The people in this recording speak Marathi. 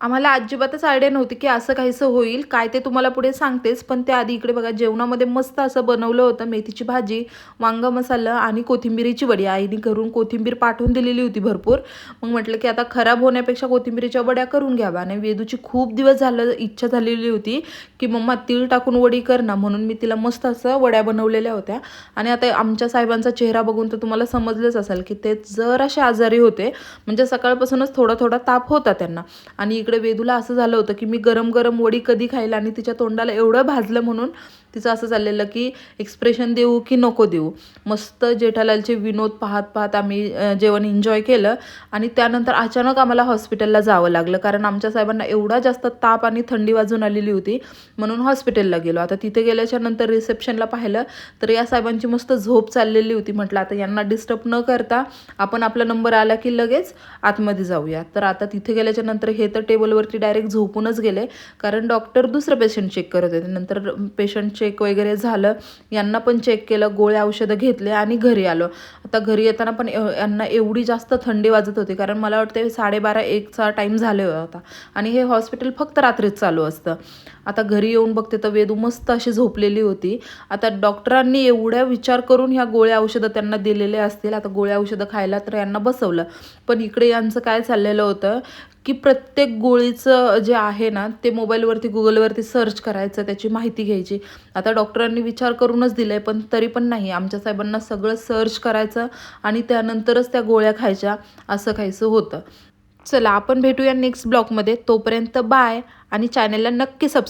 आम्हाला अजिबातच आयडिया नव्हती की असं काहीसं होईल. काय ते तुम्हाला पुढे सांगतेच. पण त्याआधी इकडे बघा जेवणामध्ये मस्त असं बनवलं होतं. मेथीची भाजी, वांगा मसाला आणि कोथिंबिरीची वडी. आईने घरून कोथिंबीर पाठवून दिलेली होती भरपूर. मग म्हटलं की आता खराब होण्यापेक्षा कोथिंबिरीच्या वड्या करून घ्याव्या. आणि वेदूची खूप दिवस झालं इच्छा झालेली होती की मम्मा तीळ टाकून वडी कर ना. म्हणून मी तिला मस्त असं वड्या बनवलेल्या होत्या. आणि आता आमच्या साहेबांचा चेहरा बघून तर तुम्हाला समजलंच असेल की ते जराशे आजारी होते. म्हणजे सकाळपासूनच थोडा थोडा ताप होता त्यांना. आणि इकडे वेदूला असं झालं होतं की मी गरम गरम वडी कधी खाईल. आणि तिच्या तोंडाला एवढं भाजलं म्हणून तिचं असं चाललेलं की एक्सप्रेशन देऊ की नको देऊ. मस्त जेठालालचे विनोद पाहत पाहत आम्ही जेवण एन्जॉय केलं. आणि त्यानंतर अचानक आम्हाला हॉस्पिटलला जावं लागलं, कारण आमच्या साहेबांना एवढा जास्त ताप आणि थंडी वाजून आलेली होती. म्हणून हॉस्पिटलला गेलो. आता तिथे गेल्याच्या नंतर रिसेप्शनला पाहिलं तर या साहेबांची मस्त झोप चाललेली होती. म्हटलं आता यांना डिस्टर्ब न करता आपण आपला नंबर आला की लगेच आतमध्ये जाऊया. तर आता तिथे गेल्याच्या नंतर हे तर टेबलवरती डायरेक्ट झोपूनच गेले, कारण डॉक्टर दुसरं पेशंट चेक करत होते. नंतर पेशंट चेक वगैरे झालं, यांना पण चेक केलं, गोळ्या औषधं घेतले आणि घरी आलो. आता घरी येताना पण यांना एवढी जास्त थंडी वाजत होती, कारण मला वाटतं 12:30-1चा टाईम झाले होता. आणि हे हॉस्पिटल फक्त रात्रीच चालू असतं. आता घरी येऊन बघते तर वेदू मस्त अशी झोपलेली होती. आता डॉक्टरांनी एवढ्या विचार करून ह्या गोळ्या औषधं त्यांना दिलेले असतील. आता गोळ्या औषधं खायला तर यांना बसवलं. पण इकडे यांचं काय चाललेलं होतं की प्रत्येक गोळीचं जे आहे ना ते मोबाईलवरती गुगलवरती सर्च करायचं, त्याची माहिती घ्यायची. आता डॉक्टरांनी विचार करूनच दिलं आहे, पण तरी पण नाही, आमच्या साहेबांना सगळं सर्च करायचं आणि त्यानंतरच त्या गोळ्या खायच्या, असं काहीसं होतं. चला आपण भेटूया नेक्स्ट ब्लॉगमध्ये. तोपर्यंत बाय. आणि चॅनलला नक्की सबस्क्राईब